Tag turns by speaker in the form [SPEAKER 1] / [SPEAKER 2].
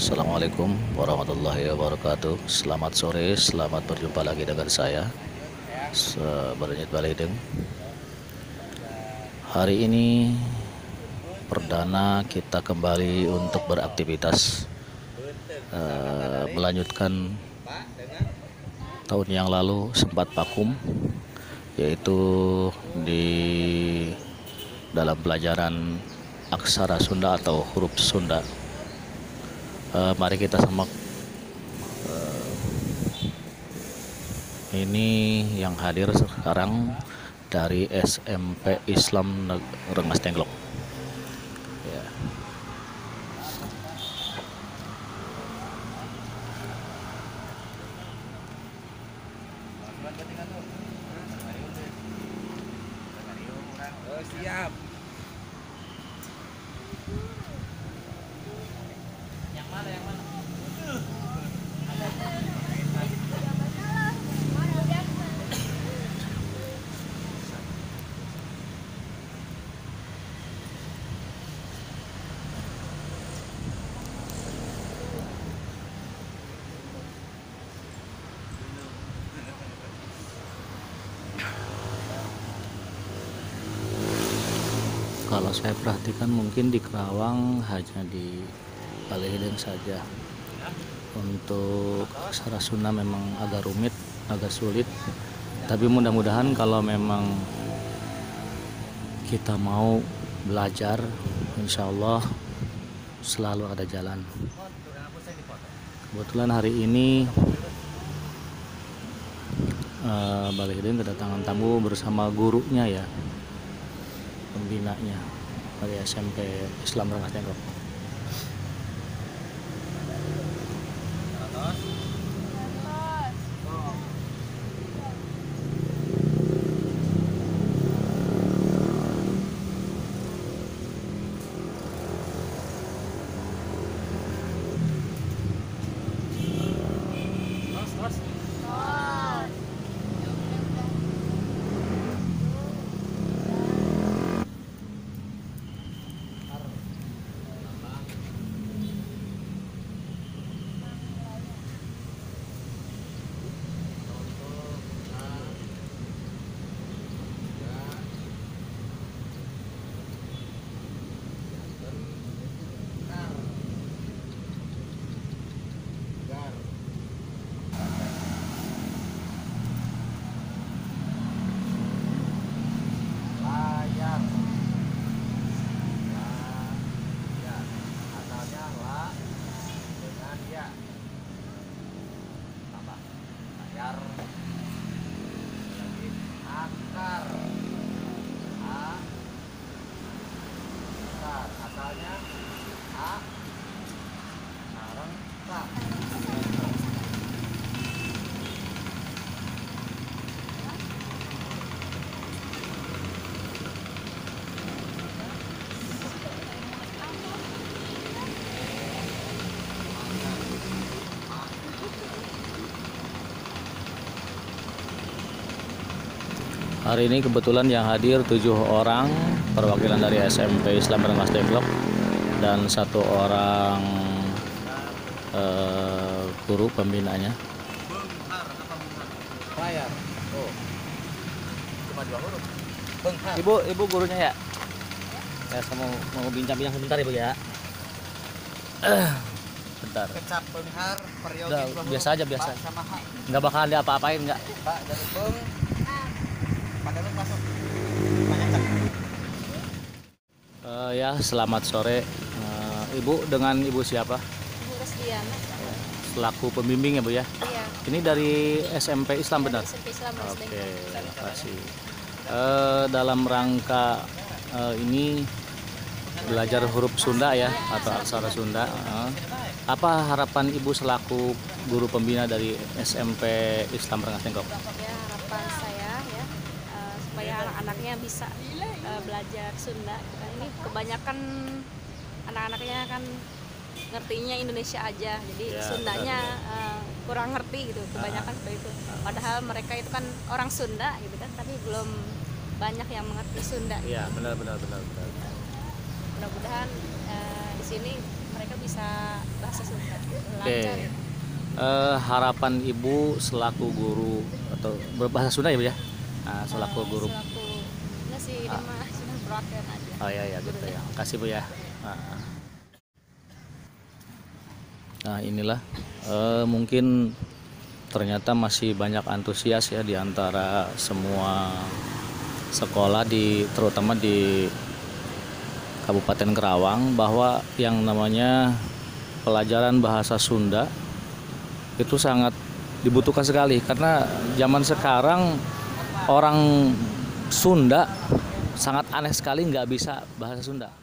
[SPEAKER 1] Assalamualaikum warahmatullahi wabarakatuh. Selamat sore, selamat berjumpa lagi dengan saya Bernyit Balideng. Hari ini perdana kita kembali untuk beraktivitas, melanjutkan tahun yang lalu sempat vakum, yaitu di dalam pelajaran aksara Sunda atau huruf Sunda. Mari kita simak ini yang hadir sekarang dari SMP Islam Rengas Dengklok. Ya.
[SPEAKER 2] Siap. Yang mana?
[SPEAKER 1] Kalau saya perhatikan mungkin di Kerawang hanya di Balideng saja. Untuk aksara Sunda memang agak rumit, agak sulit. Tapi mudah-mudahan kalau memang kita mau belajar, insya Allah selalu ada jalan. Kebetulan hari ini Balideng kedatangan tamu bersama gurunya ya, pembinanya dari SMP Islam Rengas Dengklok.
[SPEAKER 2] Asalnya A, sarang K.
[SPEAKER 1] Hari ini kebetulan yang hadir 7 orang perwakilan dari SMP Islam Rengas Dengklok dan 1 orang guru pembinanya.
[SPEAKER 2] Layar. Oh. Cuma 2 huruf. Benghar.
[SPEAKER 1] Ibu gurunya ya? Saya mau bincang-bincang sebentar Ibu ya. Bentar.
[SPEAKER 2] Kecap benghar periode
[SPEAKER 1] Udah,
[SPEAKER 2] 2 huruf.
[SPEAKER 1] biasa aja, biasa.
[SPEAKER 2] Ba sama H.
[SPEAKER 1] Nggak bakalan diapa-apain nggak?
[SPEAKER 2] Pak dari beng. Pakai beng masuk. Banyak cak.
[SPEAKER 1] Ya, selamat sore. Ibu dengan Ibu siapa?
[SPEAKER 3] Ibu Resdiana.
[SPEAKER 1] Selaku pembimbing ya Bu ya?
[SPEAKER 3] Iya.
[SPEAKER 1] Ini dari SMP Islam benar?
[SPEAKER 3] SMP Islam Rengas
[SPEAKER 1] Oke,
[SPEAKER 3] Dengklok.
[SPEAKER 1] terima kasih. Dalam rangka ini belajar huruf Sunda ya atau aksara Sunda, apa harapan Ibu selaku guru pembina dari SMP Islam Rengas Dengklok?
[SPEAKER 3] Ya, harapan saya ya supaya anak-anaknya bisa belajar Sunda. Kan ini kebanyakan anak-anaknya kan ngertinya Indonesia aja, jadi
[SPEAKER 1] Ya,
[SPEAKER 3] Sundanya kurang ngerti gitu, kebanyakan seperti itu. Padahal mereka itu kan orang Sunda gitu kan, tapi belum banyak yang mengerti Sunda.
[SPEAKER 1] Iya, benar.
[SPEAKER 3] Mudah-mudahan di sini mereka bisa bahasa Sunda
[SPEAKER 1] Oke.
[SPEAKER 3] lancar.
[SPEAKER 1] Harapan Ibu selaku guru atau berbahasa Sunda ya Bu ya? Nah, selaku guru.
[SPEAKER 3] Selaku enggak sih ini mah sudah berakhir aja.
[SPEAKER 1] Oh ya ya gitu ya. Kasih Bu ya. Nah inilah mungkin ternyata masih banyak antusias ya di antara semua sekolah terutama di Kabupaten Kerawang bahwa yang namanya pelajaran bahasa Sunda itu sangat dibutuhkan sekali karena zaman sekarang orang Sunda sangat aneh sekali nggak bisa bahasa Sunda.